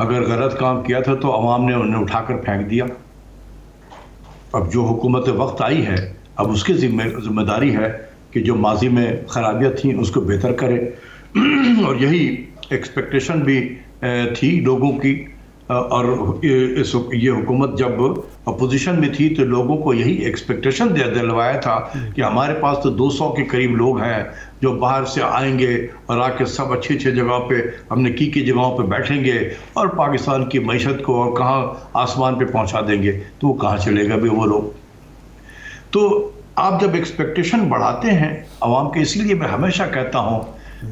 اگر غلط کام کیا تھا تو عوام نے انہیں اٹھا کر پھینک دیا. اب جو حکومت وقت آئی ہے اب اس کی ذمہ داری ہے کہ جو ماضی میں خرابیاں تھیں اس کو بہتر کرے. اور یہی ایکسپیکٹیشن بھی تھی لوگوں کی. اور یہ حکومت جب اپوزیشن میں تھی تو لوگوں کو یہی ایکسپیکٹیشن دلوایا تھا کہ ہمارے پاس تو 200 کے قریب لوگ ہیں جو باہر سے آئیں گے اور آ کے سب اچھی جگہ پہ ہم نے کی جگہوں پہ بیٹھیں گے اور پاکستان کی معیشت کو اور کہاں آسمان پہ پہنچا دیں گے. تو وہ کہاں چلے گا بھی وہ لوگ. تو آپ جب ایکسپیکٹیشن بڑھاتے ہیں عوام کے، اس لیے میں ہمیشہ کہتا ہوں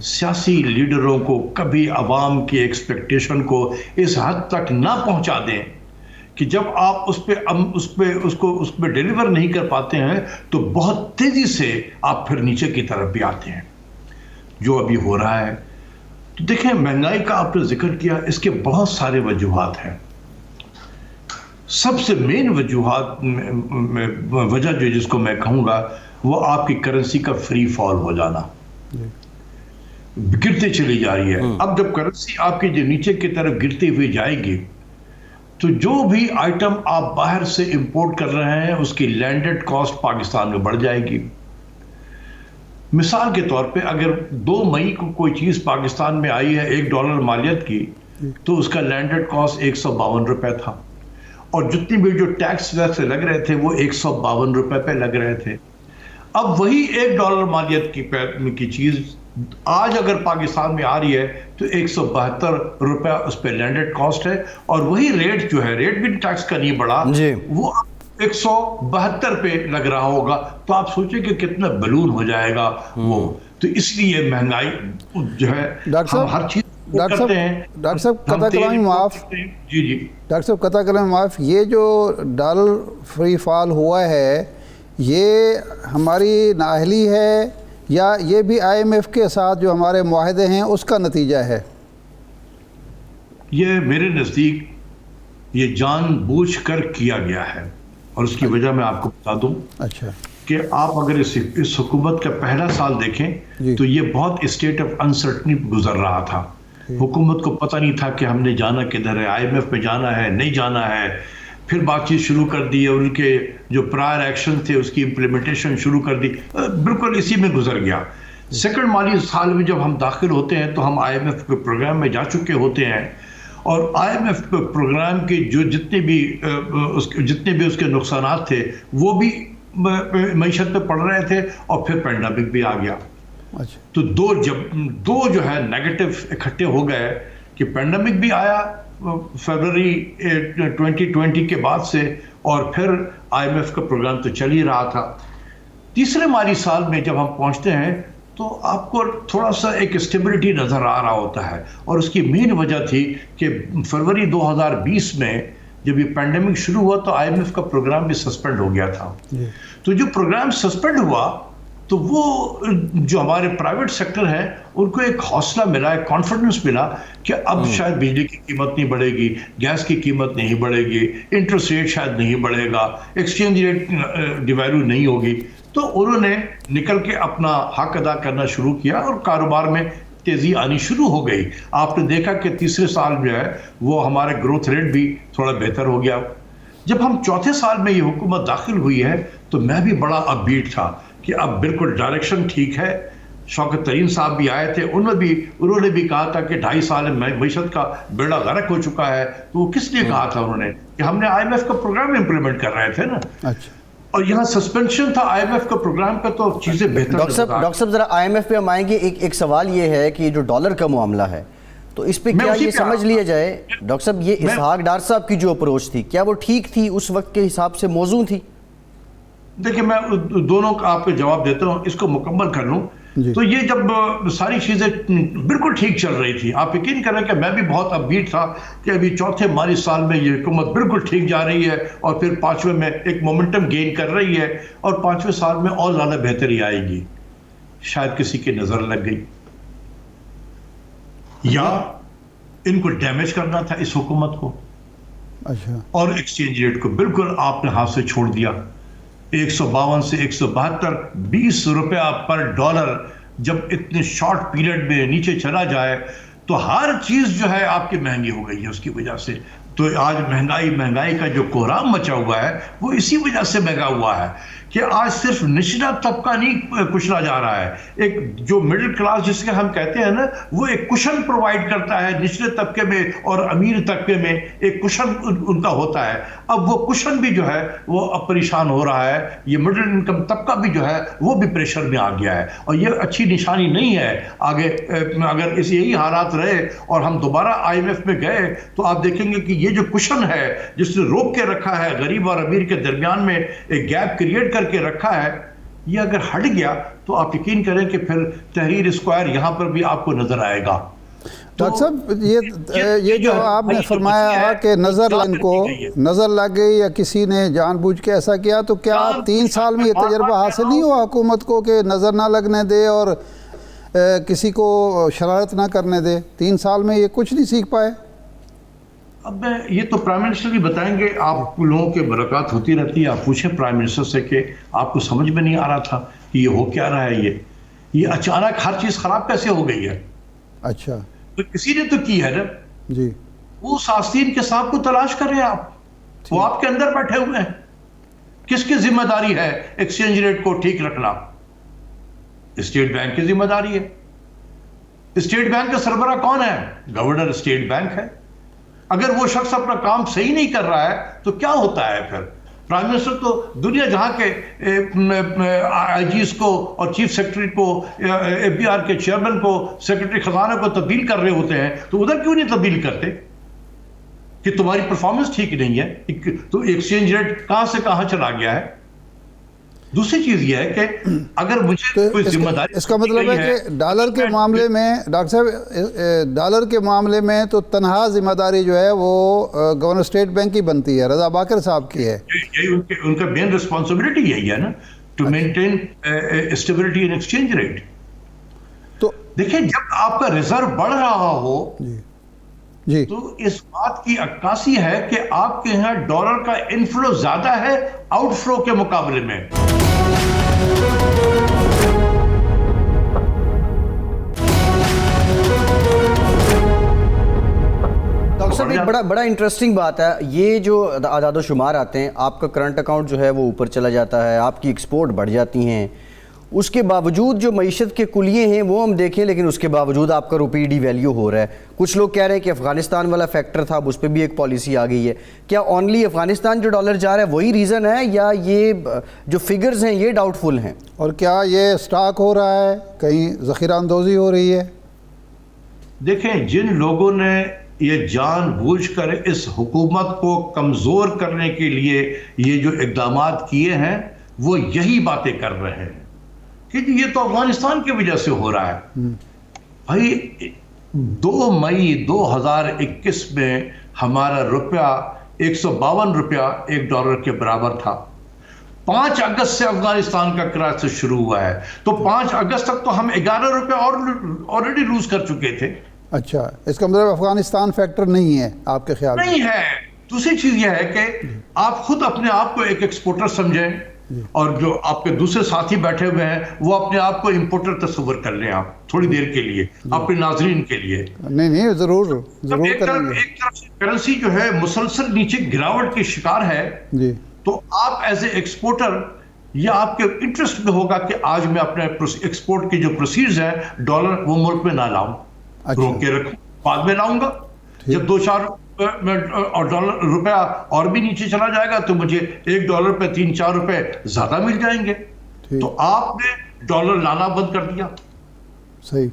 سیاسی لیڈروں کو کبھی عوام کی ایکسپیکٹیشن کو اس حد تک نہ پہنچا دیں کہ جب آپ اس پہ ڈیلیور نہیں کر پاتے ہیں تو بہت تیزی سے آپ پھر نیچے کی طرف بھی آتے ہیں جو ابھی ہو رہا ہے. تو دیکھیں مہنگائی کا آپ نے ذکر کیا، اس کے بہت سارے وجوہات ہیں. سب سے مین وجہ جو جس کو میں کہوں گا وہ آپ کی کرنسی کا فری فال ہو جانا، گرتے چلی جا رہی ہے. اب جب کرنسی آپ کی جو نیچے کی طرف گرتی ہوئی جائے گی تو جو بھی آئٹم آپ باہر سے امپورٹ کر رہے ہیں اس کی لینڈڈ کاسٹ پاکستان میں بڑھ جائے گی. مثال کے طور پہ اگر 2 مئی کو کوئی چیز پاکستان میں آئی ہے $1 مالیت کی تو اس کا لینڈڈ کاسٹ 152 روپے تھا، اور جتنی بھی جو ٹیکس ویکس لگ رہے تھے وہ 152 روپے پہ لگ رہے تھے. اب وہی $1 مالیت کی چیز آج اگر پاکستان میں آ رہی ہے تو 172 روپے اس پہ لینڈڈ کاسٹ ہے، اور وہی ریٹ جو ہے، ریٹ بھی ٹیکس کا نہیں بڑھا، وہ 172 پہ لگ رہا ہوگا. تو آپ سوچیں کہ کتنا بلون ہو جائے گا وہ. تو اس لیے مہنگائی جو ہے ہم ہر چیز ڈاکٹر صاحب قطع کلامی معاف، ڈاکٹر صاحب قطع کلامی معاف، یہ جو ڈالر فری فال ہوا ہے یہ ہماری نااہلی ہے یا یہ بھی IMF کے ساتھ جو ہمارے معاہدے ہیں اس کا نتیجہ ہے؟ یہ میرے نزدیک یہ جان بوجھ کر کیا گیا ہے، اور اس کی وجہ میں آپ کو بتا دوں کہ آپ اگر اس حکومت کا پہلا سال دیکھیں تو یہ بہت اسٹیٹ آف انسرٹنی گزر رہا تھا. حکومت کو پتہ نہیں تھا کہ ہم نے جانا کدھر ہے، IMF میں جانا ہے نہیں جانا ہے. پھر بات چیت شروع کر دی اور ان کے جو پرائر ایکشن تھے اس کی امپلیمنٹیشن شروع کر دی. بالکل اسی میں گزر گیا. سیکنڈ مالی سال میں جب ہم داخل ہوتے ہیں تو ہم IMF کے پروگرام میں جا چکے ہوتے ہیں، اور IMF پروگرام کے جو جتنے بھی اس کے نقصانات تھے وہ بھی معیشت پہ پڑ رہے تھے، اور پھر پینڈیمک بھی آ گیا. تو دو جو ہے نیگیٹو اکٹھے ہو گئے کہ پینڈیمک بھی آیا فیبرری 2020 کے بعد سے، اور پھر IMF کا پروگرام تو چل ہی رہا تھا. تیسرے مالی سال میں جب ہم پہنچتے ہیں تو آپ کو تھوڑا سا ایک اسٹیبلٹی نظر آ رہا ہوتا ہے، اور اس کی مین وجہ تھی کہ فروری 2020 میں جب یہ پینڈیمک شروع ہوا تو IMF کا پروگرام بھی سسپینڈ ہو گیا تھا. تو جو پروگرام سسپینڈ ہوا تو وہ جو ہمارے پرائیویٹ سیکٹر ہیں ان کو ایک حوصلہ ملا، ایک کانفیڈنس ملا کہ اب شاید بجلی کی قیمت نہیں بڑھے گی، گیس کی قیمت نہیں بڑھے گی، انٹرسٹ ریٹ شاید نہیں بڑھے گا، ایکسچینج ریٹ ڈیویلیو نہیں ہوگی. تو انہوں نے نکل کے اپنا حق ادا کرنا شروع کیا اور کاروبار میں تیزی آنی شروع ہو گئی. آپ نے دیکھا کہ تیسرے سال جو ہے وہ ہمارے گروتھ ریٹ بھی تھوڑا بہتر ہو گیا. جب ہم چوتھے سال میں یہ حکومت داخل ہوئی ہے تو میں بھی بڑا اپ بیٹ تھا کہ اب بالکل ڈائریکشن ٹھیک ہے. شوکت ترین صاحب بھی آئے تھے، انہوں نے بھی کہا تھا کہ 2.5 سال میں معیشت کا بیڑا غرق ہو چکا ہے. تو وہ کس لیے کہا تھا؟ انہوں نے کہ ہم نے IMF کا پروگرام امپلیمنٹ کر رہے تھے نا. اچھا. اور یہاں سسپینشن تھا IMF کا پروگرام کا تو چیزیں بہتر. ڈاکٹر صاحب ذرا IMF پہ ہم آئیں گے. ایک سوال یہ ہے کہ جو ڈالر کا معاملہ ہے تو اس پہ کیا یہ سمجھ لیا جائے ڈاکٹر صاحب یہ اسحاق ڈار صاحب کی جو اپروچ تھی کیا وہ ٹھیک تھی، اس وقت کے حساب سے موزوں تھی؟ دیکھیں میں دونوں کا آپ کو جواب دیتا ہوں، اس کو مکمل کر لوں. تو یہ جب ساری چیزیں بالکل ٹھیک چل رہی تھی، آپ یقین کریں کہ میں بھی بہت اپ بیٹ تھا کہ ابھی چوتھے مالی سال میں یہ حکومت بالکل ٹھیک جا رہی ہے اور پھر 5ویں میں ایک مومنٹم گین کر رہی ہے اور 5ویں سال میں اور زیادہ بہتری آئے گی. شاید کسی کی نظر لگ گئی یا ان کو ڈیمیج کرنا تھا اس حکومت کو. اور ایکسچینج ریٹ کو بالکل آپ نے ہاتھ سے چھوڑ دیا. 152 سے 172 20 روپیہ پر ڈالر جب اتنے شارٹ پیریڈ میں نیچے چلا جائے تو ہر چیز جو ہے آپ کی مہنگی ہو گئی ہے اس کی وجہ سے. تو آج مہنگائی کا جو کوہرام مچا ہوا ہے وہ اسی وجہ سے مہنگا ہوا ہے کہ آج صرف نچلا طبقہ نہیں کچلا جا رہا ہے. ایک جو مڈل کلاس جس کے ہم کہتے ہیں نا, وہ ایک کشن پرووائڈ کرتا ہے نچلے طبقے میں اور امیر طبقے میں, ایک کشن ان کا ہوتا ہے. اب وہ کشن بھی جو ہے وہ اب پریشان ہو رہا ہے. یہ مڈل انکم طبقہ بھی جو ہے وہ بھی پریشر میں آ گیا ہے, اور یہ اچھی نشانی نہیں ہے آگے. اگر یہی حالات رہے اور ہم دوبارہ IMF میں گئے تو آپ دیکھیں گے کہ یہ جو کشن ہے جس نے روک کے رکھا ہے غریب اور امیر کے درمیان میں, ایک گیپ کریٹ کر کے رکھا ہے, یہ اگر ہٹ گیا تو آپ یقین کریں کہ پھر تحریر اسکوائر یہاں پر بھی آپ کو نظر آئے گا. ڈاکٹر صاحب یہ جو آپ نے فرمایا کہ نظر لگ گئی یا کسی نے جان بوجھ کے ایسا کیا, تو کیا 3 سال میں یہ تجربہ حاصل نہیں ہوا حکومت کو کہ نظر نہ لگنے دے اور کسی کو شرارت نہ کرنے دے؟ 3 سال میں یہ کچھ نہیں سیکھ پائے؟ اب یہ تو پرائم منسٹر بھی بتائیں گے. آپ لوگوں کے ملاقات ہوتی رہتی ہے, آپ پوچھیں پرائم منسٹر سے کہ آپ کو سمجھ میں نہیں آ رہا تھا کہ یہ ہو کیا رہا ہے, یہ اچانک ہر چیز خراب کیسے ہو گئی ہے. اچھا, تو کسی نے تو کی ہے نا جی. اس آستین کے ساتھ کو تلاش کریں آپ, وہ آپ کے اندر بیٹھے ہوئے ہیں. کس کی ذمہ داری ہے ایکسچینج ریٹ کو ٹھیک رکھنا؟ اسٹیٹ بینک کی ذمہ داری ہے. اسٹیٹ بینک کا سربراہ کون ہے؟ گورنر اسٹیٹ بینک ہے. اگر وہ شخص اپنا کام صحیح نہیں کر رہا ہے تو کیا ہوتا ہے پھر؟ پرائم منسٹر تو دنیا جہاں کے IGs کو اور چیف سیکرٹری کو, FBR کے چیئرمین کو, سیکرٹری خزانہ کو تبدیل کر رہے ہوتے ہیں, تو ادھر کیوں نہیں تبدیل کرتے کہ تمہاری پرفارمنس ٹھیک نہیں ہے؟ تو ایکسچینج ریٹ کہاں سے کہاں چلا گیا ہے. دوسری چیز یہ ہے کہ اگر مجھے کوئی ذمہ داری, اس کا مطلب ہے کہ ڈالر کے معاملے میں ڈاکٹر صاحب, ڈالر کے معاملے میں تو تنہا ذمہ داری جو ہے وہ گورنر اسٹیٹ بینک کی بنتی ہے, رضا باکر صاحب کی ہے. ان کا مین ریسپانسبلٹی یہی ہے نا, to maintain stability in exchange rate. تو دیکھیں جب آپ کا ریزرو بڑھ رہا ہو جی تو اس بات کی عکاسی ہے کہ آپ کے یہاں ڈالر کا انفلو زیادہ ہے آؤٹ فلو کے مقابلے میں. ڈاکٹر صاحب ایک بڑا انٹرسٹنگ بات ہے, یہ جو اعداد و شمار آتے ہیں, آپ کا کرنٹ اکاؤنٹ جو ہے وہ اوپر چلا جاتا ہے, آپ کی ایکسپورٹ بڑھ جاتی ہیں, اس کے باوجود جو معیشت کے کلیے ہیں وہ ہم دیکھیں, لیکن اس کے باوجود آپ کا روپی ڈی ویلیو ہو رہا ہے. کچھ لوگ کہہ رہے ہیں کہ افغانستان والا فیکٹر تھا, اب اس پہ بھی ایک پالیسی آ گئی ہے. کیا اونلی افغانستان جو ڈالر جا رہا ہے وہی ریزن ہے, یا یہ جو فگرز ہیں یہ ڈاؤٹ فل ہیں؟ اور کیا یہ سٹاک ہو رہا ہے, کہیں ذخیرہ اندوزی ہو رہی ہے؟ دیکھیں جن لوگوں نے یہ جان بوجھ کر اس حکومت کو کمزور کرنے کے لیے یہ جو اقدامات کیے ہیں وہ یہی باتیں کر رہے ہیں کہ یہ تو افغانستان کی وجہ سے ہو رہا ہے. بھائی 2 مئی 2021 میں ہمارا روپیہ 152 روپیہ ایک ڈالر کے برابر تھا. 5 اگست سے افغانستان کا کرائسس شروع ہوا ہے, تو 5 اگست تک تو ہم 11 روپے آلریڈی لوز کر چکے تھے. اچھا, اس کا مطلب افغانستان فیکٹر نہیں ہے آپ کے خیال میں؟ نہیں ہے. دوسری چیز یہ ہے کہ آپ خود اپنے آپ کو ایک ایکسپورٹر سمجھیں, اور جو آپ کے دوسرے ساتھی بیٹھے ہوئے ہیں وہ اپنے آپ کو امپورٹر تصور کر لیں آپ تھوڑی دیر کے لیے, اپنے ناظرین کے لیے. نہیں ضرور ایک طرف سے کرنسی جو ہے مسلسل نیچے گراوٹ کی شکار ہے, تو آپ ایز اے ایکسپورٹر یہ آپ کے انٹرسٹ میں ہوگا کہ آج میں اپنے ایکسپورٹ کی جو پروسیڈز ہیں ڈالر وہ ملک میں نہ لاؤں, روک کے رکھوں, بعد میں لاؤں گا. جب 2-4 ڈالر روپیہ اور بھی نیچے چلا جائے گا تو مجھے $1 پہ 3-4 روپے زیادہ مل جائیں گے. تو آپ نے ڈالر لانا بند کر دیا. صحیح.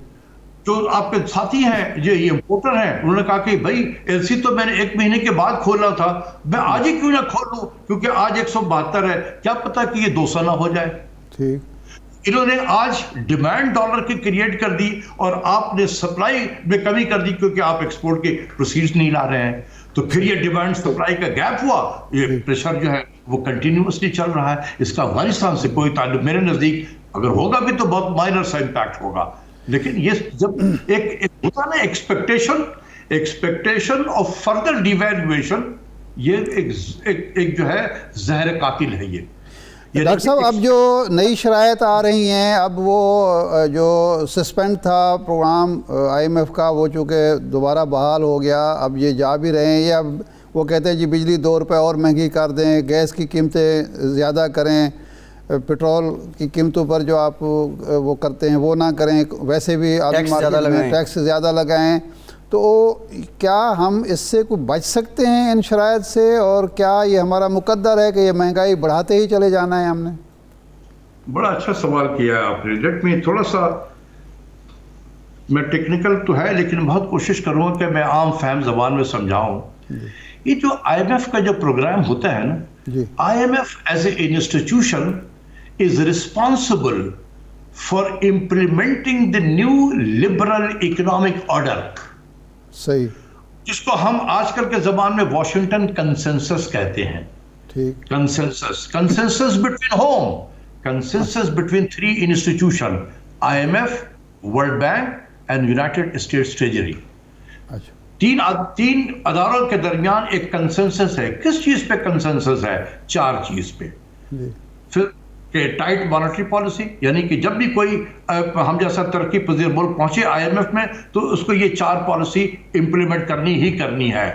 جو آپ کے ساتھی ہیں جو یہ امپورٹر ہیں انہوں نے کہا کہ بھائی LC تو میں نے 1 مہینے کے بعد کھولا تھا, میں آج ہی کیوں نہ کھولوں, کیونکہ آج 172 ہے, کیا پتا کہ یہ 200 نہ ہو جائے. ٹھیک. انہوں نے آج ڈیمانڈ ڈالر کی کریٹ کر دی اور آپ نے سپلائی میں کمی کر دی کیونکہ آپ ایکسپورٹ کے پروسیڈز نہیں لا رہے ہیں. تو پھر یہ ڈیمانڈ سپلائی کا گیپ ہوا, یہ پریشر جو ہے وہ کنٹینیوسلی چل رہا ہے. اس کا افغانستان سے کوئی تعلق میرے نزدیک, اگر ہوگا بھی تو بہت مائنر سا امپیکٹ ہوگا. لیکن یہ جب ایک ہوتا نا ایکسپیکٹیشن آف فردر ڈیویلویشن, یہ ایک جو ہے زہر قاتل ہے. ڈاکٹر صاحب اب جو نئی شرائط آ رہی ہیں، اب وہ جو سسپینڈ تھا پروگرام IMF کا، وہ چونکہ دوبارہ بحال ہو گیا، اب یہ جا بھی رہے ہیں، یہ اب وہ کہتے ہیں جی بجلی 2 روپے اور مہنگی کر دیں، گیس کی قیمتیں زیادہ کریں، پیٹرول کی قیمتوں پر جو آپ وہ کرتے ہیں وہ نہ کریں، ویسے بھی عالمی مارکیٹ میں ٹیکس زیادہ لگائیں، تو کیا ہم اس سے کوئی بچ سکتے ہیں ان شرائط سے، اور کیا یہ ہمارا مقدر ہے کہ یہ مہنگائی بڑھاتے ہی چلے جانا ہے ہم نے؟ بڑا اچھا سوال کیا ہے آپ نے. لیٹ میں تھوڑا سا، میں ٹیکنیکل تو ہے لیکن بہت کوشش کروں گا کہ میں عام فہم زبان میں سمجھاؤں. یہ جو IMF کا جو پروگرام ہوتا ہے نا، IMF as a institution is responsible for implementing the new liberal economic order. صحیح. جس کو ہم آج کل کے زبان میں واشنگٹن کنسنسس کہتے ہیں. ٹھیک. Consensus between home, consensus between 3 institution, IMF، world bank and United States treasury. تین اداروں کے درمیان ایک کنسنسس ہے. کس چیز پہ کنسنسس ہے؟ 4 چیز پہ. پھر کہ ٹائٹ مانیٹری پالیسی، یعنی کہ جب بھی کوئی ہم جیسا ترقی پذیر ملک پہنچے IMF میں تو اس کو یہ 4 پالیسی امپلیمنٹ کرنی ہی کرنی ہے.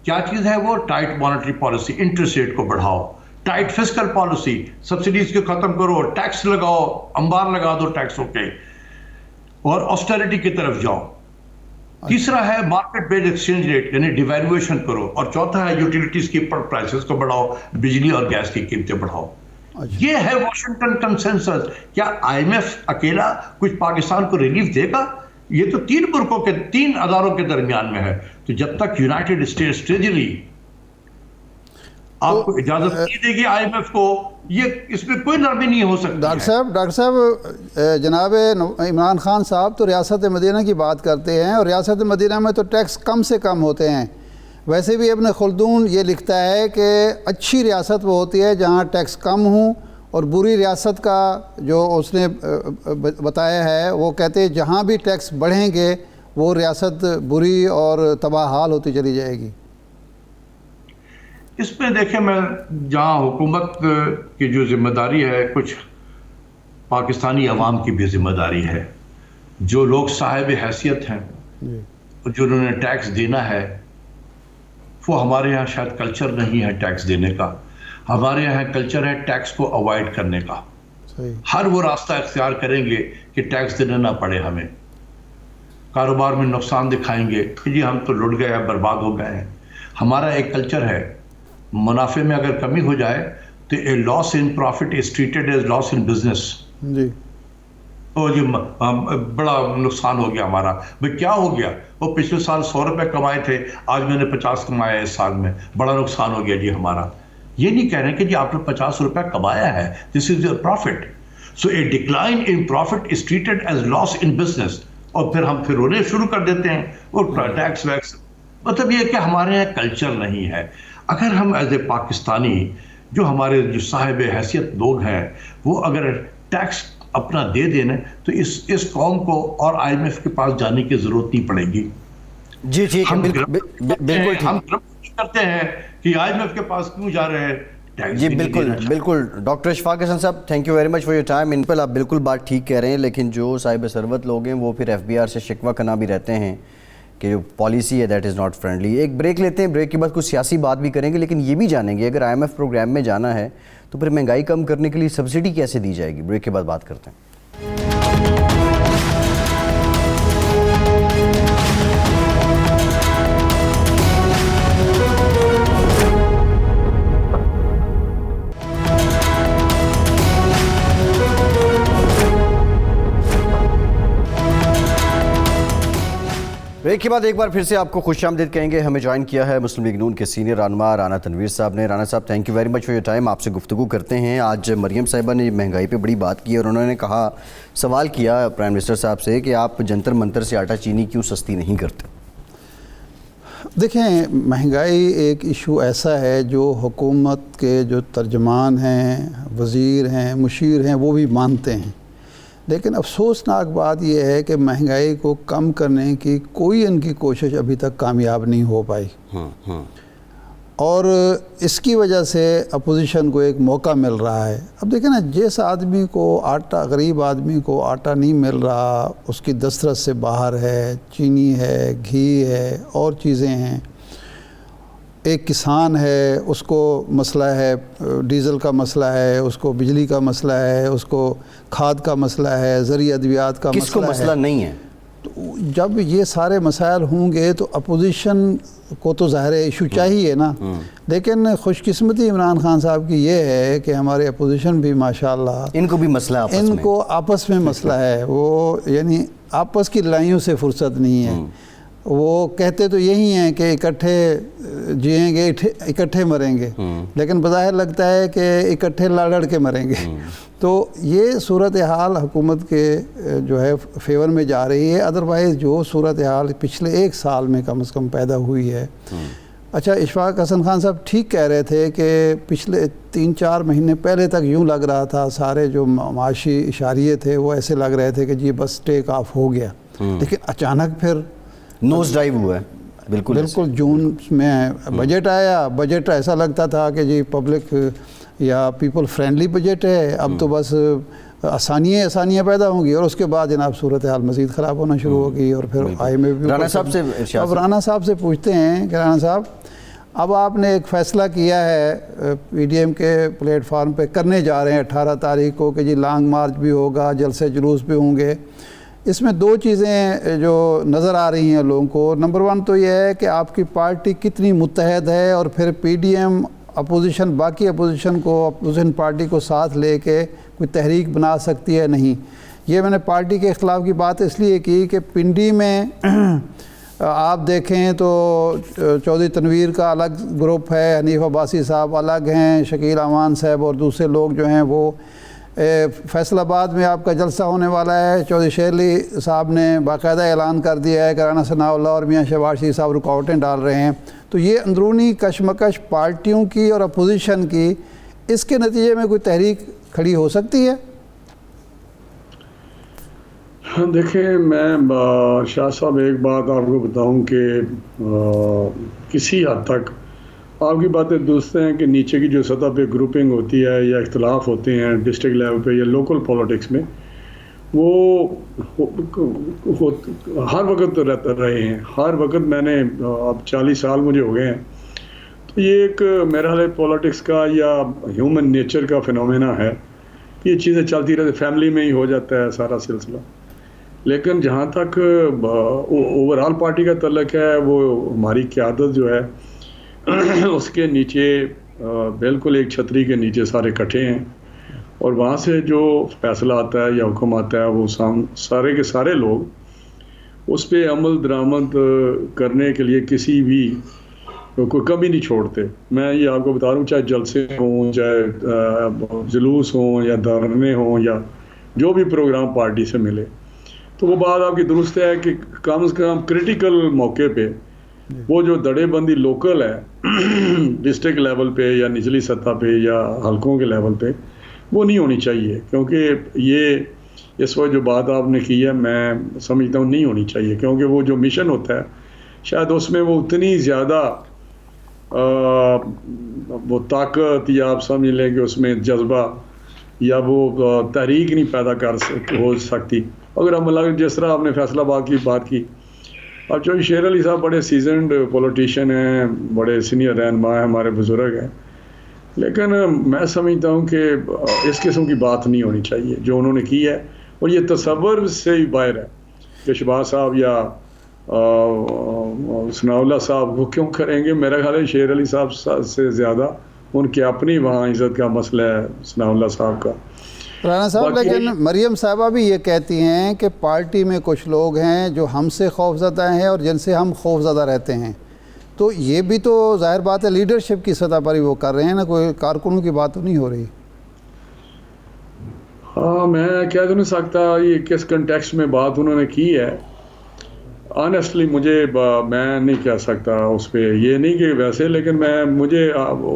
کیا چیز ہے وہ؟ Tight monetary policy, interest rate کو بڑھاؤ. ٹائٹ فسکل پالیسی، سبسڈیز کو ختم کرو، ٹیکس لگاؤ، انبار لگا دو ٹیکسوں کے، اور آسٹیرٹی کی طرف جاؤ. تیسرا ہے مارکیٹ بیسڈ ایکسچینج ریٹ، یعنی ڈیویلویشن کرو. اور چوتھا ہے یوٹیلیٹیز کی پرائسز کو بڑھاؤ، بجلی اور گیس کی قیمتیں بڑھاؤ. یہ ہے واشنگٹن کنسنسس. کیا IMF اکیلا کچھ پاکستان کو ریلیف دے گا؟ یہ تو 3 ملکوں کے 3 اداروں کے درمیان میں ہے. تو جب تک یونائٹڈ اسٹیٹس ٹریجری آپ کو اجازت نہیں دے گی IMF کو، یہ اس میں کوئی نرمی نہیں ہو سکتی. ڈاکٹر صاحب جناب عمران خان صاحب تو ریاست مدینہ کی بات کرتے ہیں، اور ریاست مدینہ میں تو ٹیکس کم سے کم ہوتے ہیں. ویسے بھی ابن خلدون یہ لکھتا ہے کہ اچھی ریاست وہ ہوتی ہے جہاں ٹیکس کم ہوں، اور بری ریاست کا جو اس نے بتایا ہے وہ کہتے ہیں جہاں بھی ٹیکس بڑھیں گے وہ ریاست بری اور تباہ حال ہوتی چلی جائے گی. اس میں دیکھیں، میں جہاں حکومت کی جو ذمہ داری ہے، کچھ پاکستانی عوام کی بھی ذمہ داری ہے. جو لوگ صاحب حیثیت ہیں، جنہوں نے ٹیکس دینا ہے، وہ ہمارے یہاں شاید کلچر نہیں ہے ٹیکس دینے کا. ہمارے یہاں کلچر ہے ٹیکس کو اوائڈ کرنے کا. ہر وہ راستہ اختیار کریں گے کہ ٹیکس دینا نہ پڑے ہمیں. کاروبار میں نقصان دکھائیں گے کہ جی ہم تو لٹ گئے ہیں، برباد ہو گئے ہیں. ہمارا ایک کلچر ہے، منافع میں اگر کمی ہو جائے تو a loss in profit is treated as loss in business. جی جی بڑا نقصان ہو گیا ہمارا. بھئی کیا ہو گیا؟ وہ پچھلے سال 100 روپے کمائے تھے، آج میں نے 50 کمایا اس سال میں، بڑا نقصان ہو گیا جی ہمارا. یہ نہیں کہہ رہے کہ جی آپ نے 50 روپے کمایا ہے، this is your profit. So a decline in profit is treated as loss in business. اور پھر ہم رونے شروع کر دیتے ہیں اور ٹیکس ویکس. مطلب یہ کہ ہمارے یہاں کلچر نہیں ہے. اگر ہم ایز اے پاکستانی، جو ہمارے جو صاحب حیثیت لوگ ہیں، وہ اگر ٹیکس اپنا دے دینا تو اس قوم کو اور IMF کے پاس جانے کی ضرورت نہیں پڑے گی. جی ٹھیک ہے، بالکل ہم کرتے ہیں کہ IMF کے پاس کیوں جا رہے ہیں. جی بالکل ڈاکٹر اشفاق حسن صاحب، thank you very much for your time. ان پر آپ بالکل بات ٹھیک کہہ رہے ہیں، لیکن جو صاحب ثروت لوگ ہیں وہ پھر FBR سے شکوہ کرنا بھی رہتے ہیں کہ جو پالیسی ہے دیٹ از ناٹ فرینڈلی. ایک بریک لیتے ہیں، بریک کے بعد کچھ سیاسی بات بھی کریں گے، لیکن یہ بھی جانیں گے اگر IMF پروگرام میں جانا ہے تو پھر مہنگائی کم کرنے کے لیے سبسڈی کیسے دی جائے گی. بریک کے بعد بات کرتے ہیں. بریک کے بعد ایک بار پھر سے آپ کو خوش آمدید کہیں گے. ہمیں جوائن کیا ہے مسلم لیگ نون کے سینئر رہنما رانا تنویر صاحب نے. رانا صاحب thank you very much for your time. آپ سے گفتگو کرتے ہیں. آج مریم صاحبہ نے مہنگائی پہ بڑی بات کی اور انہوں نے کہا، سوال کیا پرائم منسٹر صاحب سے کہ آپ جنتر منتر سے آٹا چینی کیوں سستی نہیں کرتے. دیکھیں، مہنگائی ایک ایشو ایسا ہے جو حکومت کے جو ترجمان ہیں، وزیر ہیں، مشیر ہیں، وہ بھی مانتے ہیں. لیکن افسوسناک بات یہ ہے کہ مہنگائی کو کم کرنے کی کوئی ان کی کوشش ابھی تک کامیاب نہیں ہو پائی. اور اس کی وجہ سے اپوزیشن کو ایک موقع مل رہا ہے. اب دیکھیں نا، جس آدمی کو آٹا، غریب آدمی کو آٹا نہیں مل رہا، اس کی دسترس سے باہر ہے، چینی ہے، گھی ہے، اور چیزیں ہیں. ایک کسان ہے، اس کو مسئلہ ہے، ڈیزل کا مسئلہ ہے، اس کو بجلی کا مسئلہ ہے، اس کو کھاد کا مسئلہ ہے، زرعی ادویات کا مسئلہ ہے. کس کو مسئلہ نہیں ہے؟ جب یہ سارے مسائل ہوں گے تو اپوزیشن کو تو ظاہر ایشو چاہیے نا. لیکن خوش قسمتی عمران خان صاحب کی یہ ہے کہ ہمارے اپوزیشن بھی ماشاءاللہ ان کو بھی مسئلہ ان کو آپس میں مسئلہ ہے. وہ یعنی آپس کی لڑائیوں سے فرصت نہیں ہے. وہ کہتے تو یہی ہیں کہ اکٹھے جئیں گے اکٹھے مریں گے، لیکن بظاہر لگتا ہے کہ اکٹھے لڑ کے مریں گے. تو یہ صورتحال حکومت کے جو ہے فیور میں جا رہی ہے. ادروائز جو صورتحال پچھلے 1 سال میں کم از کم پیدا ہوئی ہے. اچھا، اشفاق حسن خان صاحب ٹھیک کہہ رہے تھے کہ پچھلے 3-4 مہینے پہلے تک یوں لگ رہا تھا، سارے جو معاشی اشاریے تھے وہ ایسے لگ رہے تھے کہ جی بس ٹیک آف ہو گیا. لیکن اچانک پھر نوز ڈائیو ہوا ہے. بالکل جون میں بجٹ آیا. بجٹ ایسا لگتا تھا کہ جی پبلک یا پیپل فرینڈلی بجٹ ہے، اب تو بس آسانیاں پیدا ہوں گی. اور اس کے بعد جناب صورتحال مزید خراب ہونا شروع ہو گئی. اور پھر IMF رانا صاحب سے اب رانا صاحب سے پوچھتے ہیں کہ رانا صاحب، اب آپ نے ایک فیصلہ کیا ہے PDM کے پلیٹ فارم پہ، کرنے جا رہے ہیں 18 تاریخ کو کہ جی لانگ مارچ بھی ہوگا، جلسے جلوس بھی ہوں گے. اس میں 2 چیزیں جو نظر آ رہی ہیں لوگوں کو. نمبر 1 تو یہ ہے کہ آپ کی پارٹی کتنی متحد ہے، اور پھر PDM اپوزیشن، باقی اپوزیشن کو، اپوزیشن پارٹی کو ساتھ لے کے کوئی تحریک بنا سکتی ہے نہیں. یہ میں نے پارٹی کے اختلاف کی بات اس لیے کی کہ پنڈی میں آپ دیکھیں تو چودھری تنویر کا الگ گروپ ہے، حنیف عباسی صاحب الگ ہیں، شکیل امان صاحب اور دوسرے لوگ جو ہیں وہ. فیصل آباد میں آپ کا جلسہ ہونے والا ہے. چودھری شیر علی صاحب نے باقاعدہ اعلان کر دیا ہے کہ رانا ثناء اللہ اور میاں شہباز شریف صاحب رکاوٹیں ڈال رہے ہیں. تو یہ اندرونی کشمکش پارٹیوں کی اور اپوزیشن کی، اس کے نتیجے میں کوئی تحریک کھڑی ہو سکتی ہے؟ دیکھیں، میں شاہ صاحب ایک بات آپ کو بتاؤں کہ کسی حد تک آپ کی باتیں درست ہیں کہ نیچے کی جو سطح پہ گروپنگ ہوتی ہے یا اختلاف ہوتے ہیں ڈسٹرکٹ لیول پہ یا لوکل پولیٹکس میں، وہ ہر وقت رہے ہیں. ہر وقت میں نے اب 40 سال مجھے ہو گئے ہیں. تو یہ ایک میرا خیال ہے پولیٹکس کا یا ہیومن نیچر کا فینومینا ہے کہ یہ چیزیں چلتی رہتی، فیملی میں ہی ہو جاتا ہے سارا سلسلہ. لیکن جہاں تک اوور آل پارٹی کا تعلق ہے، وہ ہماری قیادت جو ہے اس کے نیچے بالکل ایک چھتری کے نیچے سارے اکٹھے ہیں، اور وہاں سے جو فیصلہ آتا ہے یا حکم آتا ہے وہ سارے کے سارے لوگ اس پہ عمل درآمد کرنے کے لیے کسی بھی کوئی کمی نہیں چھوڑتے. میں یہ آپ کو بتا رہا ہوں، چاہے جلسے ہوں، چاہے جلوس ہوں، یا دھرنے ہوں، یا جو بھی پروگرام پارٹی سے ملے. تو وہ بات آپ کی درست ہے کہ کم سے کم کریٹیکل موقع پہ وہ جو دڑے بندی لوکل ہے ڈسٹرکٹ لیول پہ یا نچلی سطح پہ یا حلقوں کے لیول پہ، وہ نہیں ہونی چاہیے. کیونکہ یہ اس وقت جو بات آپ نے کی ہے، میں سمجھتا ہوں نہیں ہونی چاہیے. کیونکہ وہ جو مشن ہوتا ہے شاید اس میں وہ اتنی زیادہ وہ طاقت یا آپ سمجھ لیں کہ اس میں جذبہ یا وہ تحریک نہیں پیدا ہو سکتی. اگر ہم جس طرح آپ نے فیصل آباد کی بات کی، اب چونکہ شیر علی صاحب بڑے سیزنڈ پولیٹیشین ہیں، بڑے سینئر رہنما ہیں، ہمارے بزرگ ہیں، لیکن میں سمجھتا ہوں کہ اس قسم کی بات نہیں ہونی چاہیے جو انہوں نے کی ہے. اور یہ تصور سے ہی باہر ہے کہ شہباز صاحب یا ثناء اللہ صاحب وہ کیوں کریں گے. میرا خیال ہے شیر علی صاحب سے زیادہ ان کی اپنی وہاں عزت کا مسئلہ ہے ثناء اللہ صاحب کا. رانا صاحب، لیکن مریم صاحبہ بھی یہ کہتی ہیں کہ پارٹی میں کچھ لوگ ہیں جو ہم سے خوفزدہ ہیں اور جن سے ہم خوفزدہ رہتے ہیں. تو یہ بھی تو ظاہر بات ہے لیڈرشپ کی سطح پر ہی وہ کر رہے ہیں نا، کوئی کارکنوں کی بات تو نہیں ہو رہی. ہاں، میں کہہ تو نہیں سکتا یہ کس کنٹیکسٹ میں بات انہوں نے کی ہے. آنیسٹلی میں نہیں کہہ سکتا اس پہ، یہ نہیں کہ ویسے، لیکن مجھے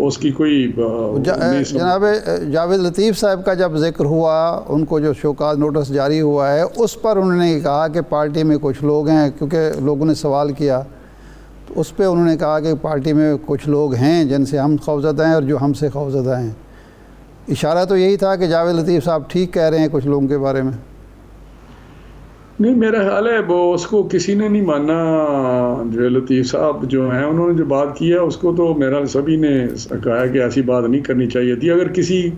اس کی کوئی جناب جاوید لطیف صاحب کا جب ذکر ہوا، ان کو جو شوکاز نوٹس جاری ہوا ہے، اس پر انہوں نے کہا کہ پارٹی میں کچھ لوگ ہیں، کیونکہ لوگوں نے سوال کیا تو اس پہ انہوں نے کہا کہ پارٹی میں کچھ لوگ ہیں جن سے ہم خوفزدہ ہیں اور جو ہم سے خوفزدہ ہیں. اشارہ تو یہی تھا کہ جاوید لطیف صاحب ٹھیک کہہ رہے ہیں کچھ لوگوں کے بارے میں. نہیں میرا خیال ہے وہ اس کو کسی نے نہیں ماننا. جو لطیف صاحب جو ہیں انہوں نے جو بات کی ہے اس کو تو میرا سبھی نے کہا ہے کہ ایسی بات نہیں کرنی چاہیے تھی. اگر کسی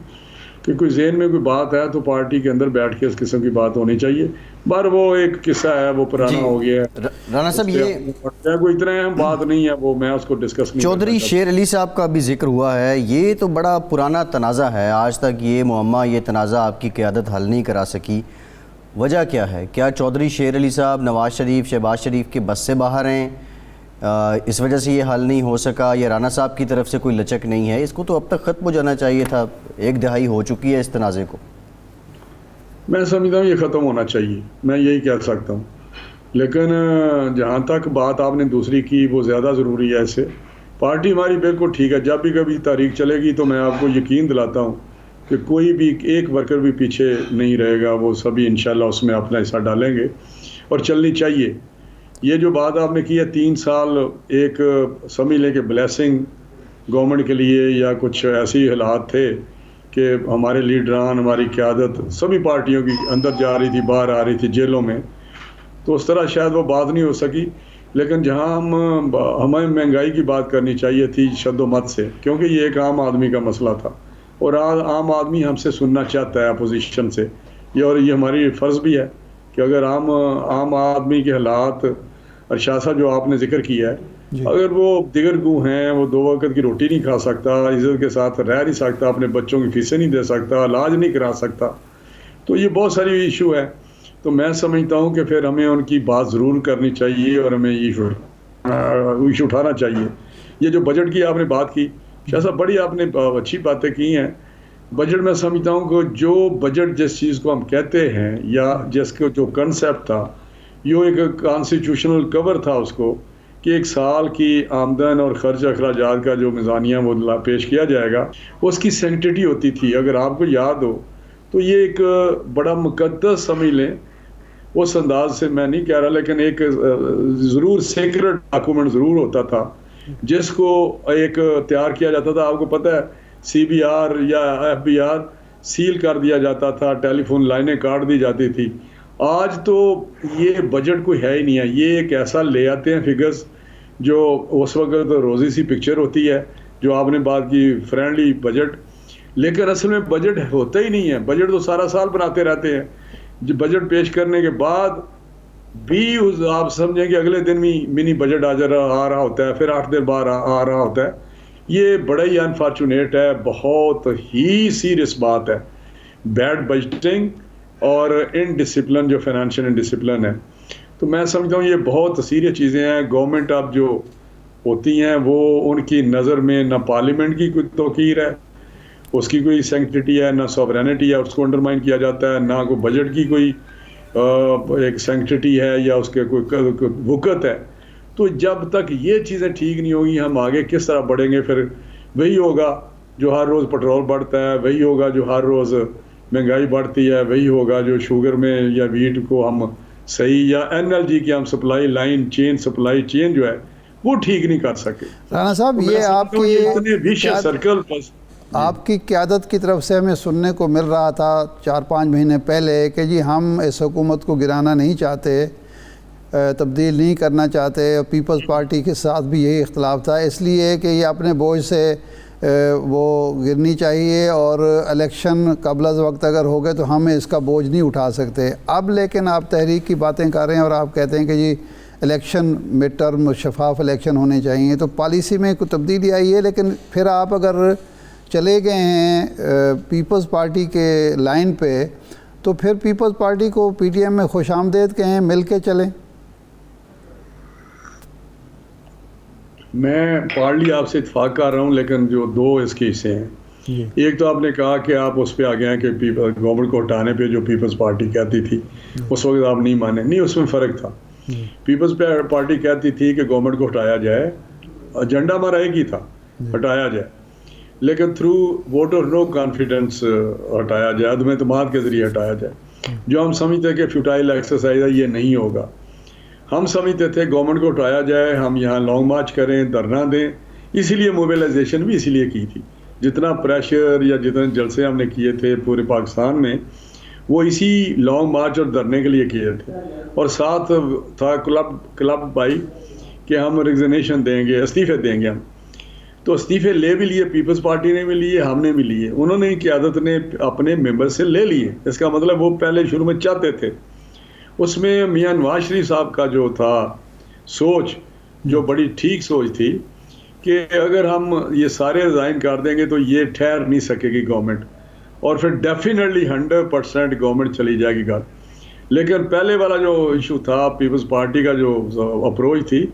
کہ کوئی ذہن میں کوئی بات ہے تو پارٹی کے اندر بیٹھ کے اس قسم کی بات ہونی چاہیے. بار وہ ایک قصہ ہے وہ پرانا ہو گیا ہے. رانا صاحب یہ کوئی اتنا اہم بات نہیں ہے وہ میں اس کو ڈسکس نہیں. چودھری شیر علی صاحب کا بھی ذکر ہوا ہے. یہ تو بڑا پرانا تنازع ہے. آج تک یہ معمہ یہ تنازع آپ کی قیادت حل نہیں کرا سکی. وجہ کیا ہے؟ کیا چودھری شیر علی صاحب نواز شریف شہباز شریف کے بس سے باہر ہیں اس وجہ سے یہ حل نہیں ہو سکا، یا رانا صاحب کی طرف سے کوئی لچک نہیں ہے؟ اس کو تو اب تک ختم ہو جانا چاہیے تھا. 1 دہائی ہو چکی ہے اس تنازع کو. میں سمجھتا ہوں یہ ختم ہونا چاہیے، میں یہی کہہ سکتا ہوں. لیکن جہاں تک بات آپ نے دوسری کی وہ زیادہ ضروری ہے. اسے پارٹی ہماری بالکل ٹھیک ہے. جب بھی کبھی تاریخ چلے گی تو میں آپ کو یقین دلاتا ہوں کہ کوئی بھی ایک ورکر بھی پیچھے نہیں رہے گا. وہ سبھی انشاءاللہ اس میں اپنا حصہ ڈالیں گے اور چلنی چاہیے. یہ جو بات آپ نے کی ہے 3 سال ایک سمجھ لیں کہ بلیسنگ گورنمنٹ کے لیے یا کچھ ایسی حالات تھے کہ ہمارے لیڈران ہماری قیادت سبھی پارٹیوں کی اندر جا رہی تھی باہر آ رہی تھی جیلوں میں، تو اس طرح شاید وہ بات نہیں ہو سکی. لیکن جہاں ہمیں مہنگائی کی بات کرنی چاہیے تھی شد و مت سے، کیونکہ یہ ایک عام آدمی کا مسئلہ تھا اور عام آدمی ہم سے سننا چاہتا ہے اپوزیشن سے. اور یہ ہماری فرض بھی ہے کہ اگر عام آدمی کے حالات ارشاد صاحب جو آپ نے ذکر کیا ہے، اگر وہ دیگر گو ہیں، وہ 2 وقت کی روٹی نہیں کھا سکتا، عزت کے ساتھ رہ نہیں سکتا، اپنے بچوں کی فیسیں نہیں دے سکتا، علاج نہیں کرا سکتا، تو یہ بہت ساری ایشو ہے. تو میں سمجھتا ہوں کہ پھر ہمیں ان کی بات ضرور کرنی چاہیے اور ہمیں ایشو اٹھانا چاہیے. یہ جو بجٹ کی آپ نے بات کی شاہ صاحب، بڑی آپ نے اچھی باتیں کی ہیں. بجٹ میں سمجھتا ہوں کہ جو بجٹ جس چیز کو ہم کہتے ہیں یا جس کو جو کنسیپٹ تھا، یہ ایک کانسٹیٹیوشنل کور تھا اس کو کہ 1 سال کی آمدن اور خرچ اخراجات کا جو میزانیہ وہ پیش کیا جائے گا، اس کی سینکٹیٹی ہوتی تھی. اگر آپ کو یاد ہو تو یہ ایک بڑا مقدس سمجھ لیں، اس انداز سے میں نہیں کہہ رہا، لیکن ایک ضرور سیکرٹ ڈاکومنٹ ضرور ہوتا تھا جس کو ایک تیار کیا جاتا تھا. آپ کو پتہ ہے CBR یا FBR سیل کر دیا جاتا تھا، ٹیلی فون لائنیں کاٹ دی جاتی تھی. آج تو یہ بجٹ کوئی ہے ہی نہیں ہے. یہ ایک ایسا لے آتے ہیں فگرز جو اس وقت روزی سی پکچر ہوتی ہے جو آپ نے بات کی فرینڈلی بجٹ، لیکن اصل میں بجٹ ہوتا ہی نہیں ہے. بجٹ تو سارا سال بناتے رہتے ہیں. بجٹ پیش کرنے کے بعد بھی آپ سمجھیں کہ اگلے دن بھی منی بجٹ آ رہا ہوتا ہے، پھر 8 دن بعد آ رہا ہوتا ہے. یہ بڑا ہی انفارچونیٹ ہے، بہت ہی سیریس بات ہے. بیڈ بجٹنگ اور انڈسپلن جو فائنینشیل انڈسپلن ہے، تو میں سمجھتا ہوں یہ بہت سیریس چیزیں ہیں. گورنمنٹ اب جو ہوتی ہیں وہ ان کی نظر میں نہ پارلیمنٹ کی کوئی توقیر ہے، اس کی کوئی سینکٹیٹی ہے، نہ سوورینٹی ہے، اس کو انڈرمائن کیا جاتا ہے، نہ کوئی بجٹ کی کوئی ایک سینکٹیٹی ہے یا اس کے کوئی وقت ہے. تو جب تک یہ چیزیں ٹھیک نہیں ہوگی ہم آگے کس طرح بڑھیں گے؟ پھر وہی ہوگا جو ہر روز پٹرول بڑھتا ہے، وہی ہوگا جو ہر روز مہنگائی بڑھتی ہے، وہی ہوگا جو شوگر میں یا ویٹ کو ہم صحیح یا NLG کی ہم سپلائی لائن چین سپلائی چین جو ہے وہ ٹھیک نہیں کر سکے. رانا صاحب یہ آپ کی قیادت کی طرف سے ہمیں سننے کو مل رہا تھا 4-5 مہینے پہلے کہ جی ہم اس حکومت کو گرانا نہیں چاہتے، تبدیل نہیں کرنا چاہتے. اور پیپلز پارٹی کے ساتھ بھی یہی اختلاف تھا، اس لیے کہ یہ اپنے بوجھ سے وہ گرنی چاہیے اور الیکشن قبل از وقت اگر ہو گئے تو ہم اس کا بوجھ نہیں اٹھا سکتے. اب لیکن آپ تحریک کی باتیں کر رہے ہیں اور آپ کہتے ہیں کہ جی الیکشن مڈ ٹرم شفاف الیکشن ہونے چاہیے، تو پالیسی میں کوئی تبدیلی آئی ہے. لیکن پھر آپ اگر چلے گئے ہیں پیپلز پارٹی کے لائن پہ تو پھر پیپلز پارٹی کو PTM میں خوش آمدید کہیں، مل کے چلیں. میں پارٹلی آپ سے اتفاق کر رہا ہوں، لیکن جو 2 اس کے حصے ہیں. ایک تو آپ نے کہا کہ آپ اس پہ آ گئے ہیں کہ گورنمنٹ کو ہٹانے پہ جو پیپلز پارٹی کہتی تھی اس وقت آپ نہیں مانے. نہیں، اس میں فرق تھا. پیپلز پارٹی کہتی تھی کہ گورنمنٹ کو ہٹایا جائے، ایجنڈا ہمارا ایک ہی تھا، ہٹایا جائے، لیکن تھرو ووٹ اور نو کانفیڈنس ہٹایا جائے، عدم اعتماد کے ذریعے ہٹایا جائے. جو ہم سمجھتے ہیں کہ فیوٹائل ایکسرسائز ہے، یہ نہیں ہوگا. ہم سمجھتے تھے گورنمنٹ کو اٹھایا جائے, ہم یہاں لانگ مارچ کریں, دھرنا دیں, اسی لیے موبیلائزیشن بھی اسی لیے کی تھی. جتنا پریشر یا جتنے جلسے ہم نے کیے تھے پورے پاکستان میں وہ اسی لانگ مارچ اور دھرنے کے لیے کیے تھے, اور ساتھ تھا کلب بائی کہ ہم ریزگنیشن دیں گے, استعفے دیں گے ہم. تو استعفے لے بھی لیے, پیپلز پارٹی نے بھی لیے, ہم نے بھی لیے, انہوں نے قیادت نے اپنے ممبر سے لے لیے. اس کا مطلب وہ پہلے شروع میں چاہتے تھے. اس میں میاں نواز شریف صاحب کا جو تھا سوچ, جو بڑی ٹھیک سوچ تھی کہ اگر ہم یہ سارے ریزائن کر دیں گے تو یہ ٹھہر نہیں سکے گی گورنمنٹ, اور پھر ڈیفینیٹلی 100% گورنمنٹ چلی جائے گی گھر. لیکن پہلے والا جو ایشو تھا, پیپلز پارٹی کا جو اپروچ تھی,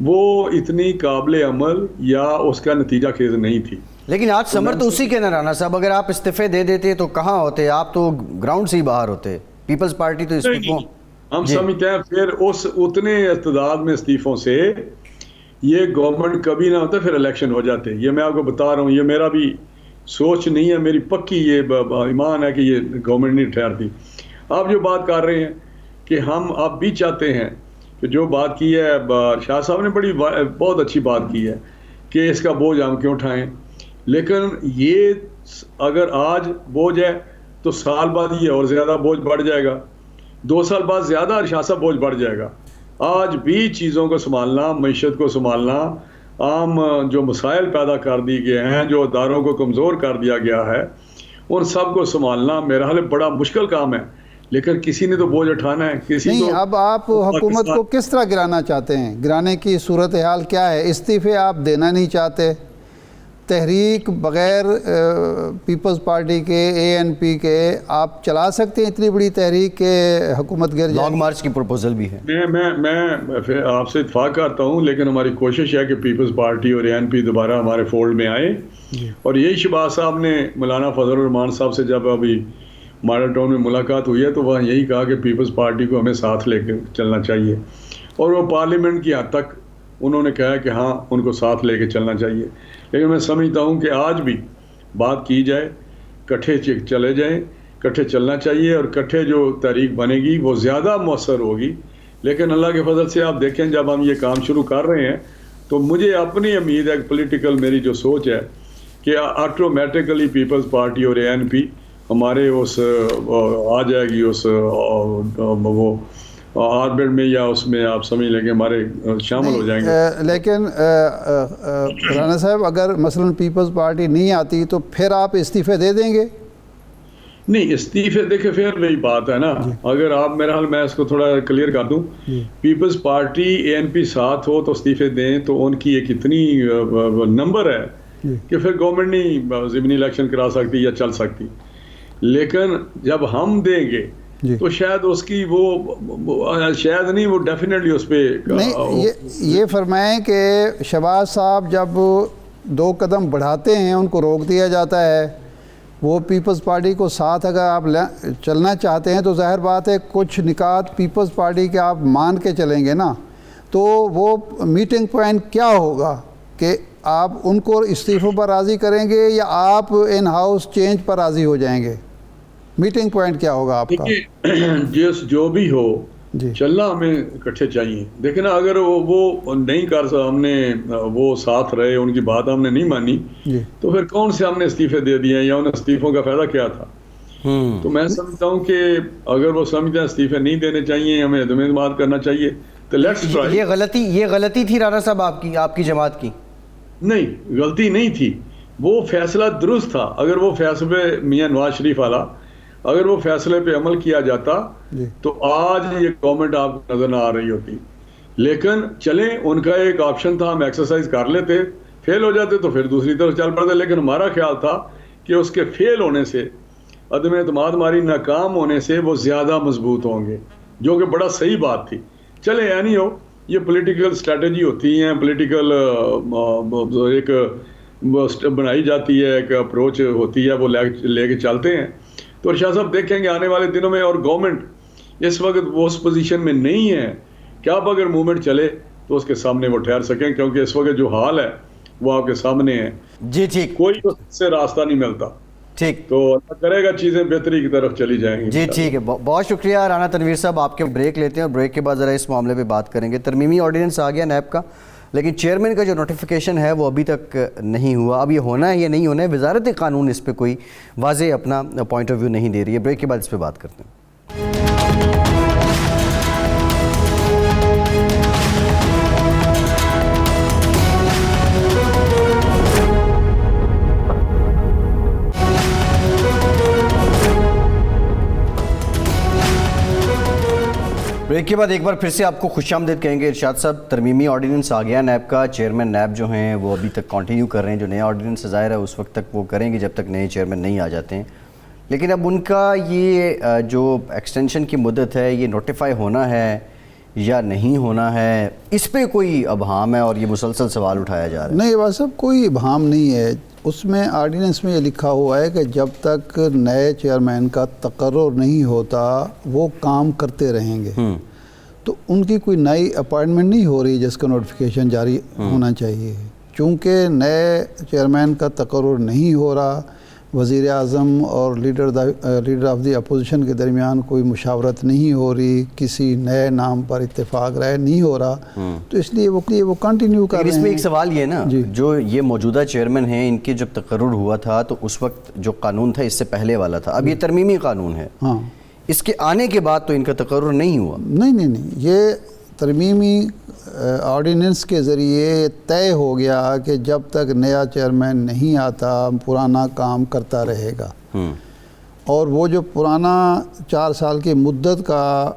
وہ اتنی قابل عمل یا اس کا نتیجہ خیز نہیں تھی. لیکن آج سمر تو اسی کے نا رانا صاحب, اگر آپ استعفے دے دیتے تو کہاں ہوتے آپ؟ تو گراؤنڈ سے ہی باہر ہوتے. پیپلز پارٹی تو استعفوں ہم سمجھتے ہیں پھر اس اتنے تعداد میں استعفوں سے یہ گورنمنٹ کبھی نہ ہوتا, پھر الیکشن ہو جاتے. یہ میں آپ کو بتا رہا ہوں, یہ میرا بھی سوچ نہیں ہے, میری پکی یہ ایمان ہے کہ یہ گورنمنٹ نہیں ٹھہرتی. آپ جو بات کر رہے ہیں کہ ہم آپ بھی چاہتے ہیں کہ جو بات کی ہے شاہ صاحب نے بہت اچھی بات کی ہے کہ اس کا بوجھ ہم کیوں اٹھائیں. لیکن یہ اگر آج بوجھ ہے تو سال بعد یہ اور زیادہ بوجھ بڑھ جائے گا, 2 سال بعد زیادہ شاہ صاحب بوجھ بڑھ جائے گا. آج بھی چیزوں کو سنبھالنا, معیشت کو سنبھالنا, عام جو مسائل پیدا کر دی گئے ہیں, جو اداروں کو کمزور کر دیا گیا ہے, ان سب کو سنبھالنا میرا حال بڑا مشکل کام ہے. لیکن کسی نے تو بوجھ اٹھانا ہے. کسی نہیں, اب آپ حکومت کو کس طرح گرانا چاہتے ہیں؟ گرانے کی صورتحال کیا ہے؟ استعفے آپ دینا نہیں چاہتے, تحریک بغیر پیپلز پارٹی کے ANP کے آپ چلا سکتے ہیں اتنی بڑی تحریک کہ حکومت گر جائے؟ لانگ مارچ کی پروپوزل بھی ہے. میں آپ سے اتفاق کرتا ہوں, لیکن ہماری کوشش ہے کہ پیپلز پارٹی اور ANP دوبارہ ہمارے فولڈ میں آئے. اور یہی شہباز صاحب نے مولانا فضل الرحمان صاحب سے جب ابھی ماڈل ٹاؤن میں ملاقات ہوئی ہے تو وہاں یہی کہا کہ پیپلز پارٹی کو ہمیں ساتھ لے کے چلنا چاہیے, اور وہ پارلیمنٹ کی حد تک انہوں نے کہا کہ ہاں ان کو ساتھ لے کے چلنا چاہیے. لیکن میں سمجھتا ہوں کہ آج بھی بات کی جائے, کٹھے چلے جائیں, کٹھے چلنا چاہیے, اور کٹھے جو تحریک بنے گی وہ زیادہ مؤثر ہوگی. لیکن اللہ کے فضل سے آپ دیکھیں جب ہم یہ کام شروع کر رہے ہیں تو مجھے اپنی امید ہے پولیٹیکل میری جو سوچ ہے کہ آٹومیٹکلی پیپلز پارٹی اور ANP ہمارے اس آ جائے گی اس وہ آربٹ میں, یا اس میں آپ سمجھ لیں کہ ہمارے شامل ہو جائیں گے. لیکن رانا صاحب اگر مثلا پیپلز پارٹی نہیں آتی تو پھر آپ استعفے دے دیں گے؟ نہیں, استعفے دیکھیں پھر وہی بات ہے نا. اگر آپ میرا حال میں اس کو تھوڑا کلیئر کر دوں, پیپلز پارٹی ANP ساتھ ہو تو استعفے دیں تو ان کی ایک اتنی نمبر ہے کہ پھر گورنمنٹ نہیں ضمنی الیکشن کرا سکتی یا چل سکتی. لیکن جب ہم دیں گے تو شاید اس کی وہ شاید نہیں, وہ ڈیفینیٹلی اس پہ نہیں. یہ فرمائیں کہ شہباز صاحب جب 2 قدم بڑھاتے ہیں ان کو روک دیا جاتا ہے. وہ پیپلز پارٹی کو ساتھ اگر آپ چلنا چاہتے ہیں تو ظاہر بات ہے کچھ نکات پیپلز پارٹی کے آپ مان کے چلیں گے نا, تو وہ میٹنگ پوائنٹ کیا ہوگا کہ آپ ان کو استعفوں پر راضی کریں گے یا آپ ان ہاؤس چینج پر راضی ہو جائیں گے؟ میٹنگ پوائنٹ کیا ہوگا آپ کا؟ جو بھی ہو چلنا ہمیں اکٹھے چاہیے. دیکھیں نا, اگر وہ نہیں کر سکتا, ہم نے وہ ساتھ رہے, ان کی بات ہم نے نہیں مانی, تو پھر کون سے ہم نے استعفے دے دیے یا ان استعفوں کا فائدہ کیا تھا؟ تو میں سمجھتا ہوں کہ اگر وہ سمجھتے ہیں استعفے نہیں دینے چاہیے, ہمیں عدم اعتماد کرنا چاہیے, تو لیٹس ٹرائی. یہ غلطی تھی رانا صاحب آپ کی جماعت کی؟ نہیں, غلطی نہیں تھی, وہ فیصلہ درست تھا. اگر وہ فیصلے میاں نواز شریف والا اگر وہ فیصلے پہ عمل کیا جاتا تو آج یہ گورنمنٹ آپ کو نظر نہ آ رہی ہوتی. لیکن چلیں, ان کا ایک آپشن تھا, ہم ایکسرسائز کر لیتے, فیل ہو جاتے تو پھر دوسری طرف چل پڑتے. لیکن ہمارا خیال تھا کہ اس کے فیل ہونے سے, عدم اعتماد ہماری ناکام ہونے سے وہ زیادہ مضبوط ہوں گے, جو کہ بڑا صحیح بات تھی. چلیں نہیں ہو, یہ پولیٹیکل اسٹریٹجی ہوتی ہیں, پولیٹیکل ایک بنائی جاتی ہے, ایک اپروچ ہوتی ہے, وہ لے کے چلتے ہیں. تو شاہ صاحب دیکھیں گے آنے والے دنوں میں, اور گورنمنٹ اس وقت وہ اس پوزیشن میں نہیں ہے کہ آپ اگر موومنٹ چلے تو اس کے سامنے وہ ٹھہر سکیں, کیونکہ اس وقت جو حال ہے وہ آپ کے سامنے ہے. جی ٹھیک, کوئی اس سے راستہ نہیں ملتا. ٹھیک تو اللہ کرے گا چیزیں بہتری کی طرف چلی جائیں گی. جی ٹھیک ہے, بہت شکریہ رانا تنویر صاحب. آپ کے بریک لیتے ہیں اور بریک کے بعد ذرا اس معاملے پہ بات کریں گے. ترمیمی آرڈیننس آ گیا نیب کا, لیکن چیئرمین کا جو نوٹیفیکیشن ہے وہ ابھی تک نہیں ہوا. اب یہ ہونا ہے یا نہیں ہونا ہے, وزارت قانون اس پہ کوئی واضح اپنا پوائنٹ آف ویو نہیں دے رہی ہے. بریک کے بعد اس پہ بات کرتے ہیں. بریک کے بعد ایک بار پھر سے آپ کو خوش آمدید کہیں گے. ارشاد صاحب, ترمیمی آرڈیننس آ گیا نیب کا. چیئرمین نیب جو ہیں وہ ابھی تک کنٹینیو کر رہے ہیں. جو نیا آرڈیننس ظاہر ہے اس وقت تک وہ کریں گے جب تک نئے چیئرمین نہیں آ جاتے ہیں. لیکن اب ان کا یہ جو ایکسٹینشن کی مدت ہے یہ نوٹیفائی ہونا ہے یا نہیں ہونا ہے, اس پہ کوئی ابہام ہے اور یہ مسلسل سوال اٹھایا جا رہا ہے. نہیں بات صاحب, کوئی ابہام نہیں ہے. اس میں آرڈیننس میں یہ لکھا ہوا ہے کہ جب تک نئے چیئرمین کا تقرر نہیں ہوتا وہ کام کرتے رہیں گے. تو ان کی کوئی نئی اپائنٹمنٹ نہیں ہو رہی جس کا نوٹیفیکیشن جاری ہونا چاہیے. چونکہ نئے چیئرمین کا تقرر نہیں ہو رہا, وزیر اعظم اور لیڈر آف دی اپوزیشن کے درمیان کوئی مشاورت نہیں ہو رہی, کسی نئے نام پر اتفاق رائے نہیں ہو رہا, تو اس لیے وہ کنٹینیو کر رہے ہیں. اس میں ایک سوال یہ نا, جو یہ موجودہ چیئرمین ہیں ان کے جب تقرر ہوا تھا تو اس وقت جو قانون تھا اس سے پہلے والا تھا, اب یہ ترمیمی قانون ہے. ہاں, اس کے آنے کے بعد تو ان کا تقرر نہیں ہوا. نہیں, یہ ترمیمی آرڈیننس کے ذریعے طے ہو گیا کہ جب تک نیا چیئرمین نہیں آتا پرانا کام کرتا رہے گا. اور وہ جو پرانا 4 سال کی مدت کا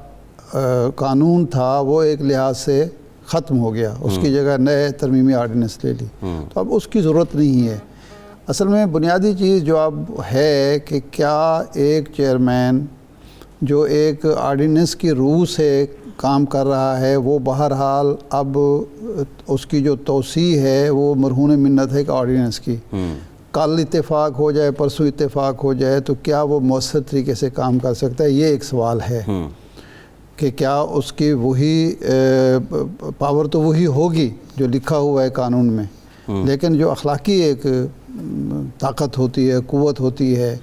قانون تھا وہ ایک لحاظ سے ختم ہو گیا, اس کی جگہ نئے ترمیمی آرڈیننس لے لی. تو اب اس کی ضرورت نہیں ہے. اصل میں بنیادی چیز جو اب ہے کہ کیا ایک چیئرمین جو ایک آرڈیننس کی روح سے کام کر رہا ہے وہ بہرحال اب اس کی جو توسیع ہے وہ مرہون منت ہے کہ آرڈیننس کی, کل اتفاق ہو جائے پرسوں اتفاق ہو جائے تو کیا وہ مؤثر طریقے سے کام کر سکتا ہے. یہ ایک سوال ہے کہ کیا اس کی وہی پاور تو وہی ہوگی جو لکھا ہوا ہے قانون میں, لیکن جو اخلاقی ایک طاقت ہوتی ہے, قوت ہوتی ہے,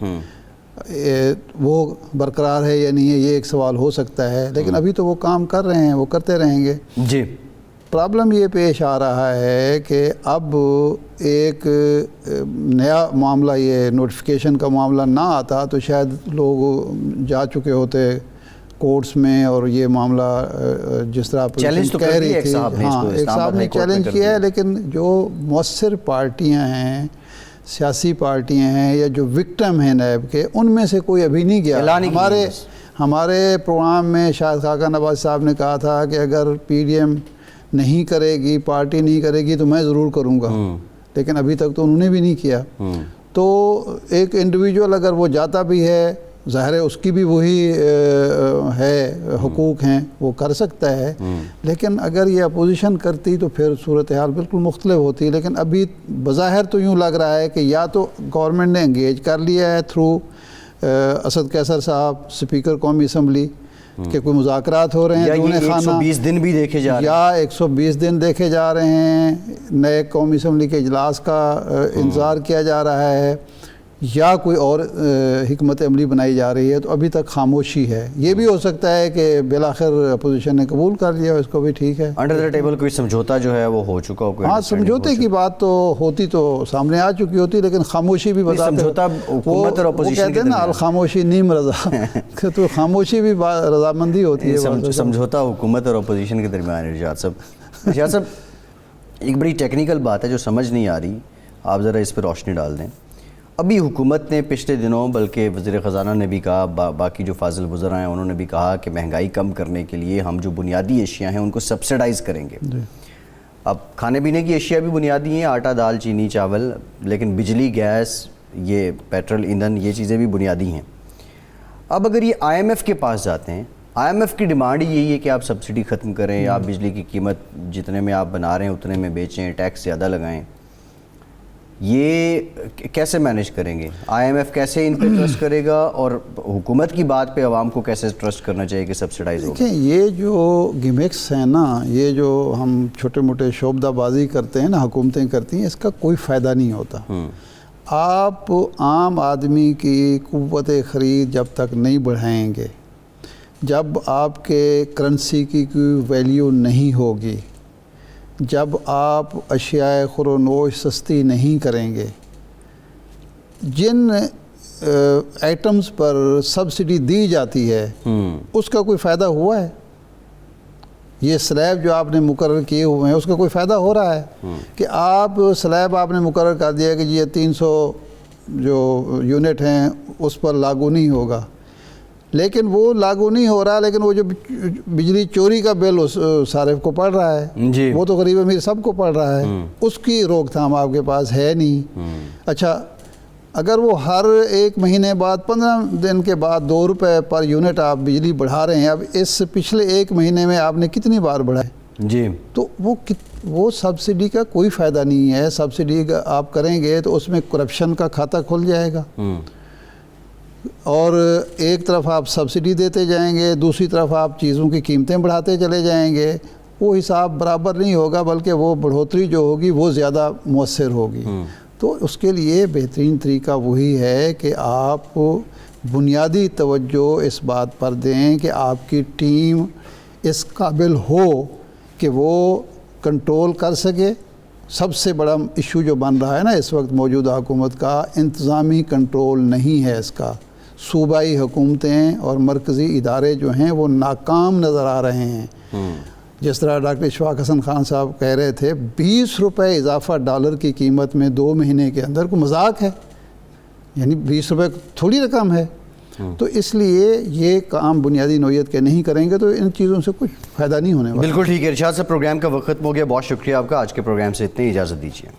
وہ برقرار ہے یا نہیں ہے, یہ ایک سوال ہو سکتا ہے. لیکن ابھی تو وہ کام کر رہے ہیں, وہ کرتے رہیں گے. جی, پرابلم یہ پیش آ رہا ہے کہ اب ایک نیا معاملہ, یہ نوٹیفیکیشن کا معاملہ نہ آتا تو شاید لوگ جا چکے ہوتے کورٹس میں اور یہ معاملہ جس طرح چیلنج کہہ رہی تھی. ہاں, ایک صاحب نے چیلنج کیا ہے, لیکن جو مؤثر پارٹیاں ہیں, سیاسی پارٹیاں ہیں یا جو وکٹم ہیں نیب کے, ان میں سے کوئی ابھی نہیں گیا. ہمارے پروگرام میں شاہد خاقان نواز صاحب نے کہا تھا کہ اگر پی ڈی ایم نہیں کرے گی, پارٹی نہیں کرے گی تو میں ضرور کروں گا, لیکن ابھی تک تو انہوں نے بھی نہیں کیا. تو ایک انڈیویجول اگر وہ جاتا بھی ہے, ظاہر ہے اس کی بھی وہی ہے حقوق ہیں, وہ کر سکتا ہے. لیکن اگر یہ اپوزیشن کرتی تو پھر صورتحال بالکل مختلف ہوتی. لیکن ابھی بظاہر تو یوں لگ رہا ہے کہ یا تو گورنمنٹ نے انگیج کر لیا ہے تھرو اسد قیصر صاحب, اسپیکر قومی اسمبلی, کہ کوئی مذاکرات ہو رہے ہیں دونوں خانہ, 120 دن بھی دیکھے جا رہے ہیں, یا 120 دن دیکھے جا رہے ہیں, نئے قومی اسمبلی کے اجلاس کا انتظار کیا جا رہا ہے, یا کوئی اور حکمت عملی بنائی جا رہی ہے. تو ابھی تک خاموشی ہے. یہ بھی ہو سکتا ہے کہ بالآخر اپوزیشن نے قبول کر لیا, اس کو بھی ٹھیک ہے. انڈر دا ٹیبل کوئی سمجھوتا جو ہے وہ ہو چکا ہو. ہاں, سمجھوتے کی بات تو ہوتی تو سامنے آ چکی ہوتی, لیکن خاموشی بھی سمجھوتا حکومت اور اپوزیشن کہتے ہیں نا الخاموشی نیم رضا, تو خاموشی بھی رضامندی ہوتی ہے. سمجھوتا حکومت اور اپوزیشن کے درمیان. ارشاد صاحب, ایک بڑی ٹیکنیکل بات ہے جو سمجھ نہیں آ رہی, آپ ذرا اس پہ روشنی ڈال دیں. ابھی حکومت نے پچھلے دنوں, بلکہ وزیر خزانہ نے بھی کہا, باقی جو فاضل وزراء ہیں انہوں نے بھی کہا کہ مہنگائی کم کرنے کے لیے ہم جو بنیادی اشیاء ہیں ان کو سبسیڈائز کریں گے. اب کھانے پینے کی اشیاء بھی بنیادی ہیں, آٹا دال چینی چاول, لیکن بجلی گیس, یہ پیٹرول ایندھن, یہ چیزیں بھی بنیادی ہیں. اب اگر یہ آئی ایم ایف کے پاس جاتے ہیں, آئی ایم ایف کی ڈیمانڈ یہی ہے کہ آپ سبسڈی ختم کریں, آپ بجلی کی قیمت جتنے میں آپ بنا رہے ہیں اتنے میں بیچیں, ٹیکس زیادہ لگائیں. یہ کیسے مینیج کریں گے؟ آئی ایم ایف کیسے ان پہ ٹرسٹ کرے گا, اور حکومت کی بات پہ عوام کو کیسے ٹرسٹ کرنا چاہیے کہ سبسڈائز ہوگا؟ دیکھیں, یہ جو گمیکس ہیں نا, یہ جو ہم چھوٹے موٹے شعبدہ بازی کرتے ہیں نا, حکومتیں کرتی ہیں, اس کا کوئی فائدہ نہیں ہوتا. آپ عام آدمی کی قوت خرید جب تک نہیں بڑھائیں گے، جب آپ کے کرنسی کی کوئی ویلیو نہیں ہوگی، جب آپ اشیاء خورونوش سستی نہیں کریں گے، جن آئٹمز پر سبسڈی دی جاتی ہے اس کا کوئی فائدہ ہوا ہے؟ یہ سلیب جو آپ نے مقرر کیے ہوئے ہیں اس کا کوئی فائدہ ہو رہا ہے؟ کہ آپ سلیب آپ نے مقرر کر دیا کہ یہ 300 جو یونٹ ہیں اس پر لاگو نہیں ہوگا، لیکن وہ لاگو نہیں ہو رہا، لیکن وہ جو بجلی چوری کا بل اس صارف کو پڑ رہا ہے جی، وہ تو غریب امیر سب کو پڑ رہا ہے، اس کی روک تھام آپ کے پاس ہے نہیں۔ اچھا، اگر وہ ہر ایک مہینے بعد 15 دن کے بعد 2 روپے پر یونٹ آپ بجلی بڑھا رہے ہیں، اب اس پچھلے ایک مہینے میں آپ نے کتنی بار بڑھائے؟ جی، تو وہ سبسڈی کا کوئی فائدہ نہیں ہے۔ سبسڈی آپ کریں گے تو اس میں کرپشن کا کھاتہ کھل جائے گا، اور ایک طرف آپ سبسڈی دیتے جائیں گے، دوسری طرف آپ چیزوں کی قیمتیں بڑھاتے چلے جائیں گے، وہ حساب برابر نہیں ہوگا، بلکہ وہ بڑھوتری جو ہوگی وہ زیادہ مؤثر ہوگی۔ تو اس کے لیے بہترین طریقہ وہی ہے کہ آپ بنیادی توجہ اس بات پر دیں کہ آپ کی ٹیم اس قابل ہو کہ وہ کنٹرول کر سکے۔ سب سے بڑا ایشو جو بن رہا ہے نا اس وقت موجودہ حکومت کا، انتظامی کنٹرول نہیں ہے اس کا۔ صوبائی حکومتیں اور مرکزی ادارے جو ہیں وہ ناکام نظر آ رہے ہیں۔ جس طرح ڈاکٹر اشفاق حسن خان صاحب کہہ رہے تھے 20 روپے اضافہ ڈالر کی قیمت میں 2 مہینے کے اندر، کوئی مذاق ہے؟ یعنی 20 روپے تھوڑی رقم ہے۔ تو اس لیے یہ کام بنیادی نوعیت کے نہیں کریں گے تو ان چیزوں سے کچھ فائدہ نہیں ہونے والا۔ بالکل ٹھیک ہے ارشاد صاحب، پروگرام کا وقت ختم ہو گیا، بہت شکریہ آپ کا، آج کے پروگرام سے اتنی اجازت دیجیے۔